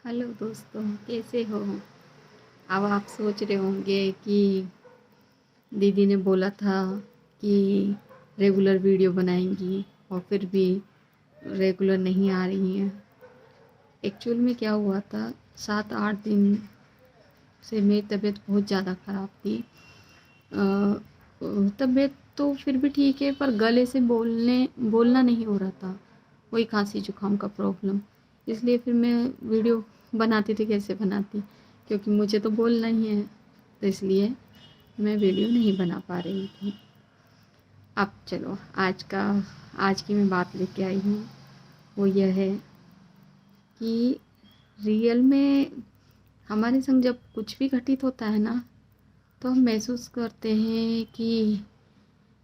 Hello दोस्तों, कैसे हो। अब आप सोच रहे होंगे कि दीदी ने बोला था कि रेगुलर वीडियो बनाएंगी और फिर भी रेगुलर नहीं आ रही हैं। एक्चुअल में क्या हुआ था, 7-8 दिन से मेरी तबीयत बहुत ज़्यादा ख़राब थी। तबीयत तो फिर भी ठीक है, पर गले से बोलना नहीं हो रहा था। वही खांसी जुकाम का प्रॉब्लम। इसलिए फिर मैं वीडियो बनाती थी, कैसे बनाती, क्योंकि मुझे तो बोलना ही है। तो इसलिए मैं वीडियो नहीं बना पा रही थी। अब चलो, आज की मैं बात लेके आई हूँ। वो यह है कि रियल में हमारे संग जब कुछ भी घटित होता है ना, तो हम महसूस करते हैं कि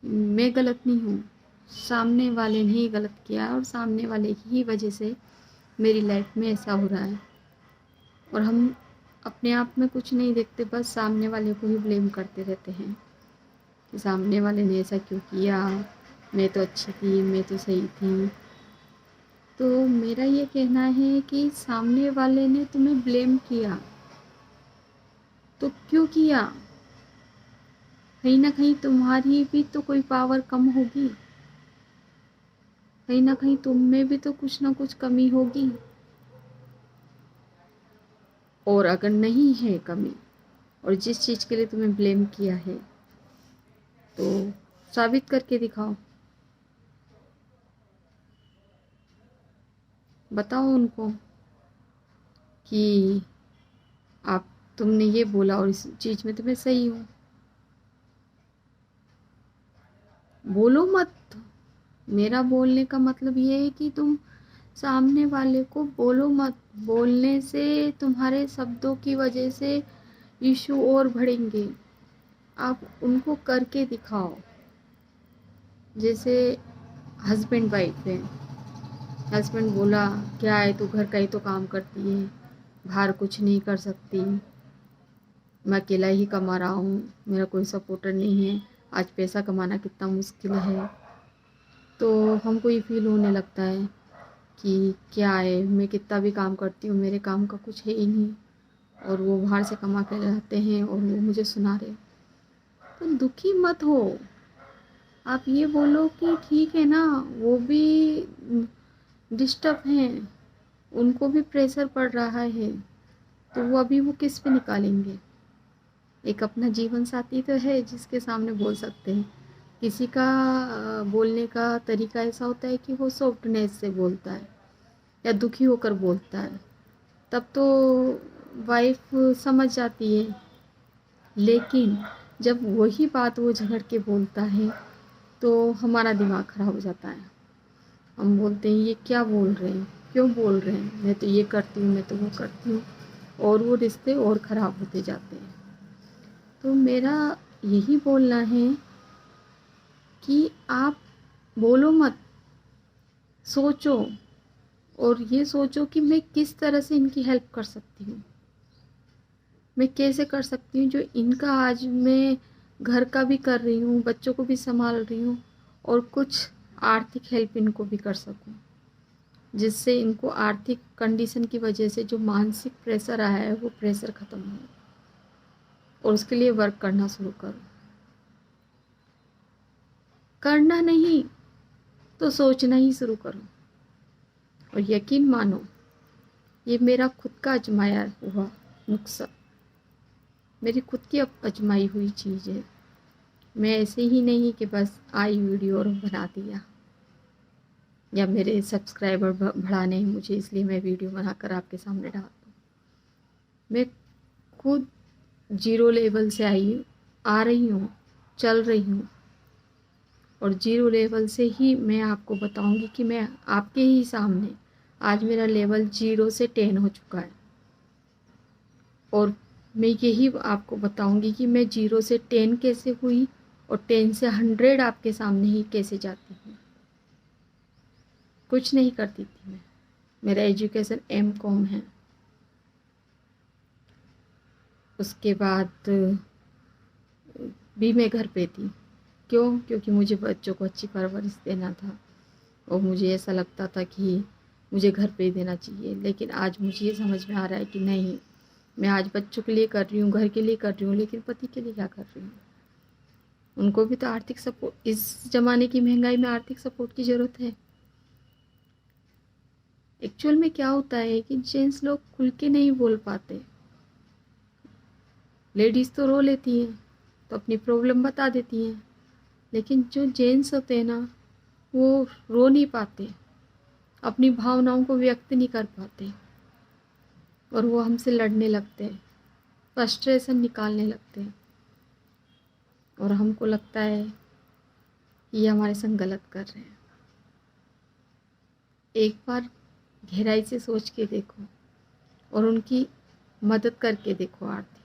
मैं गलत नहीं हूँ, सामने वाले ने ही गलत किया और सामने वाले की ही वजह से मेरी लाइफ में ऐसा हो रहा है। और हम अपने आप में कुछ नहीं देखते, बस सामने वाले को ही ब्लेम करते रहते हैं कि सामने वाले ने ऐसा क्यों किया, मैं तो अच्छी थी, मैं तो सही थी। तो मेरा ये कहना है कि सामने वाले ने तुम्हें ब्लेम किया तो क्यों किया। कहीं ना कहीं तुम्हारी भी तो कोई पावर कम होगी, कहीं ना कहीं तुम में भी तो कुछ ना कुछ कमी होगी। और अगर नहीं है कमी, और जिस चीज़ के लिए तुम्हें ब्लेम किया है, तो साबित करके दिखाओ। बताओ उनको कि आप तुमने ये बोला और इस चीज़ में तुम्हें सही हो। बोलो मत। मेरा बोलने का मतलब ये है कि तुम सामने वाले को बोलो मत। बोलने से तुम्हारे शब्दों की वजह से इशू और बढ़ेंगे। आप उनको करके दिखाओ। जैसे हस्बैंड वाइफ है, हस्बैंड बोला क्या है, तू घर का ही तो काम करती है, बाहर कुछ नहीं कर सकती, मैं अकेला ही कमा रहा हूँ, मेरा कोई सपोर्टर नहीं है, आज पैसा कमाना कितना मुश्किल है। तो हमको ये फील होने लगता है कि क्या है, मैं कितना भी काम करती हूँ, मेरे काम का कुछ है ही नहीं, और वो बाहर से कमा के लाते हैं और वो मुझे सुना रहे। तो दुखी मत हो। आप ये बोलो कि ठीक है ना, वो भी डिस्टर्ब हैं, उनको भी प्रेशर पड़ रहा है, तो वो अभी वो किस पे निकालेंगे। एक अपना जीवन साथी तो है जिसके सामने बोल सकते हैं। किसी का बोलने का तरीका ऐसा होता है कि वो सॉफ्टनेस से बोलता है या दुखी होकर बोलता है, तब तो वाइफ समझ जाती है। लेकिन जब वही बात वो झगड़ के बोलता है, तो हमारा दिमाग ख़राब हो जाता है। हम बोलते हैं ये क्या बोल रहे हैं, क्यों बोल रहे हैं, मैं तो ये करती हूँ, मैं तो वो करती हूँ, और वो रिश्ते और ख़राब होते जाते हैं। तो मेरा यही बोलना है कि आप बोलो मत, सोचो, और ये सोचो कि मैं किस तरह से इनकी हेल्प कर सकती हूँ, मैं कैसे कर सकती हूँ जो इनका आज मैं घर का भी कर रही हूँ, बच्चों को भी संभाल रही हूँ, और कुछ आर्थिक हेल्प इनको भी कर सकूँ, जिससे इनको आर्थिक कंडीशन की वजह से जो मानसिक प्रेशर आया है वो प्रेशर ख़त्म हो, और उसके लिए वर्क करना शुरू करो। करना नहीं तो सोचना ही शुरू करो। और यकीन मानो, ये मेरा खुद का आजमाया हुआ नुस्खा, मेरी खुद की आजमाई हुई चीज़ है। मैं ऐसे ही नहीं कि बस आई वीडियो और बना दिया, या मेरे सब्सक्राइबर बढ़ाने हैं मुझे इसलिए मैं वीडियो बनाकर आपके सामने डाल दूँ। मैं खुद जीरो लेवल से आ रही हूँ, चल रही हूँ, और जीरो लेवल से ही मैं आपको बताऊंगी कि मैं आपके ही सामने आज मेरा लेवल 0 से 10 हो चुका है। और मैं यही आपको बताऊंगी कि मैं 0 से 10 कैसे हुई, और 10 से 100 आपके सामने ही कैसे जाती हूँ। कुछ नहीं करती थी मैं, मेरा एजुकेशन M.Com है। उसके बाद भी मैं घर पे थी। क्योंकि मुझे बच्चों को अच्छी परवरिश देना था, और मुझे ऐसा लगता था कि मुझे घर पे ही देना चाहिए। लेकिन आज मुझे ये समझ में आ रहा है कि नहीं, मैं आज बच्चों के लिए कर रही हूँ, घर के लिए कर रही हूँ, लेकिन पति के लिए क्या कर रही हूँ। उनको भी तो आर्थिक सपोर्ट, इस ज़माने की महंगाई में आर्थिक सपोर्ट की ज़रूरत है। एक्चुअल में क्या होता है कि जेंट्स लोग खुल के नहीं बोल पाते। लेडीज़ तो रो लेती हैं, तो अपनी प्रॉब्लम बता देती हैं, लेकिन जो जेंट्स होते हैं ना, वो रो नहीं पाते, अपनी भावनाओं को व्यक्त नहीं कर पाते, और वो हमसे लड़ने लगते हैं, फ्रस्ट्रेशन निकालने लगते हैं, और हमको लगता है कि ये हमारे संग गलत कर रहे हैं। एक बार गहराई से सोच के देखो और उनकी मदद करके देखो। आरती,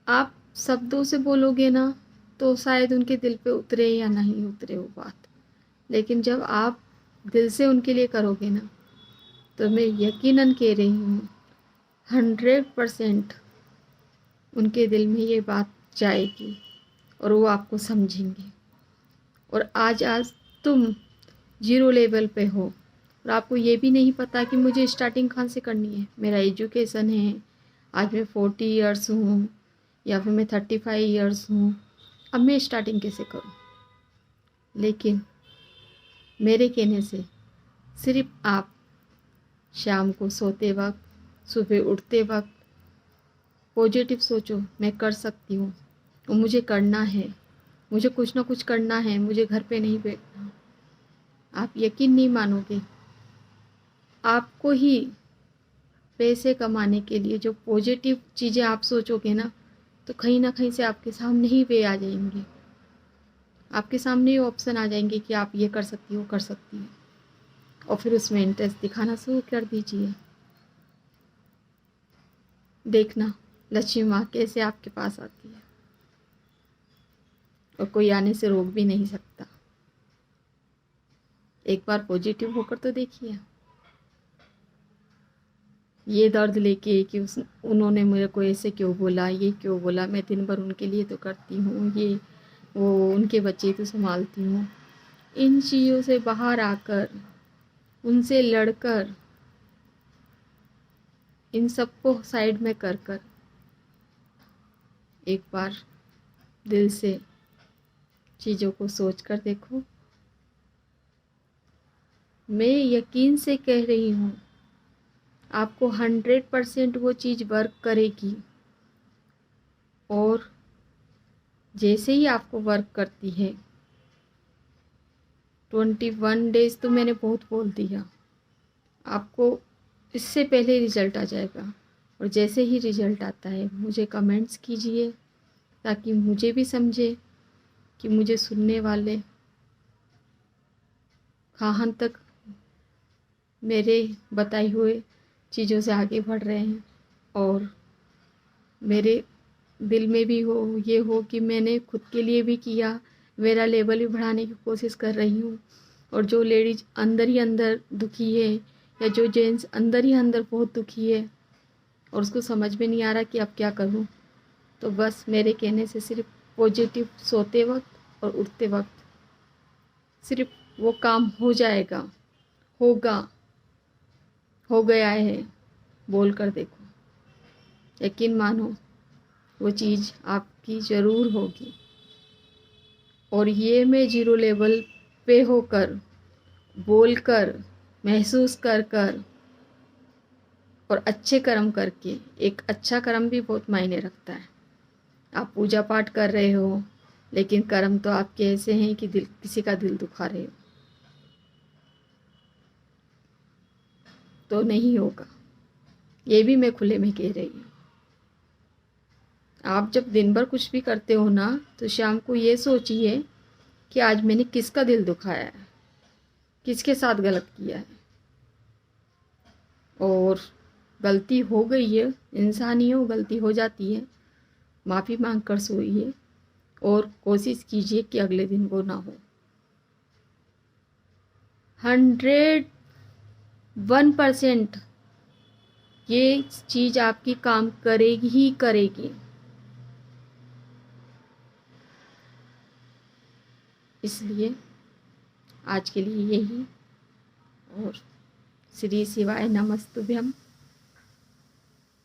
आप शब्दों से बोलोगे ना तो शायद उनके दिल पे उतरे या नहीं उतरे वो बात, लेकिन जब आप दिल से उनके लिए करोगे ना, तो मैं यकीनन कह रही हूँ 100% उनके दिल में ये बात जाएगी और वो आपको समझेंगे। और आज तुम जीरो लेवल पे हो और आपको ये भी नहीं पता कि मुझे स्टार्टिंग कहाँ से करनी है। मेरा एजुकेशन है, आज मैं 40 इयर्स हूँ या फिर मैं 35 इयर्स हूँ, अब मैं स्टार्टिंग कैसे करूँ। लेकिन मेरे कहने से सिर्फ आप शाम को सोते वक्त, सुबह उठते वक्त पॉजिटिव सोचो, मैं कर सकती हूँ और मुझे करना है, मुझे कुछ ना कुछ करना है, मुझे घर पे नहीं बैठना। आप यकीन नहीं मानोगे, आपको ही पैसे कमाने के लिए जो पॉजिटिव चीज़ें आप सोचोगे ना, तो कहीं ना कहीं से आपके सामने ही वे आ जाएंगे, आपके सामने ही ऑप्शन आ जाएंगे कि आप ये कर सकती हो, कर सकती हो, और फिर उसमें इंटरेस्ट दिखाना शुरू कर दीजिए। देखना लक्ष्मी माँ कैसे आपके पास आती है, और कोई आने से रोक भी नहीं सकता। एक बार पॉजिटिव होकर तो देखिए। ये दर्द लेके कि उन्होंने मेरे को ऐसे क्यों बोला, ये क्यों बोला, मैं दिन भर उनके लिए तो करती हूँ, ये वो उनके बच्चे तो संभालती हूँ, इन चीज़ों से बाहर आकर, उनसे लड़कर, इन सबको साइड में कर कर एक बार दिल से चीज़ों को सोच कर देखो। मैं यकीन से कह रही हूँ आपको 100% वो चीज़ वर्क करेगी, और जैसे ही आपको वर्क करती है, 21 डेज तो मैंने बहुत बोल दिया, आपको इससे पहले रिजल्ट आ जाएगा। और जैसे ही रिजल्ट आता है मुझे कमेंट्स कीजिए, ताकि मुझे भी समझे कि मुझे सुनने वाले कहाँ तक मेरे बताई हुए चीज़ों से आगे बढ़ रहे हैं, और मेरे दिल में भी ये हो कि मैंने खुद के लिए भी किया, मेरा लेवल भी बढ़ाने की कोशिश कर रही हूँ। और जो लेडीज अंदर ही अंदर दुखी है, या जो जेंट्स अंदर ही अंदर बहुत दुखी है और उसको समझ में नहीं आ रहा कि अब क्या करूँ, तो बस मेरे कहने से सिर्फ पॉजिटिव सोते वक्त और उठते वक्त सिर्फ वो काम हो जाएगा, होगा, हो गया है बोल कर देखो, यकीन मानो वो चीज़ आपकी ज़रूर होगी। और ये मैं जीरो लेवल पे होकर, बोलकर, महसूस कर कर और अच्छे कर्म करके, एक अच्छा कर्म भी बहुत मायने रखता है। आप पूजा पाठ कर रहे हो, लेकिन कर्म तो आपके ऐसे हैं कि किसी का दिल दुखा रहे हो, तो नहीं होगा। ये भी मैं खुले में कह रही हूँ। आप जब दिन भर कुछ भी करते हो ना, तो शाम को ये सोचिए कि आज मैंने किसका दिल दुखाया है, किसके साथ गलत किया है, और गलती हो गई है, इंसान ही हो, गलती हो जाती है, माफ़ी मांग कर सोइए और कोशिश कीजिए कि अगले दिन वो ना हो। 101% ये चीज़ आपकी काम करेगी ही करेगी। इसलिए आज के लिए यही, और श्री शिवाय नमस्तुभ्यम।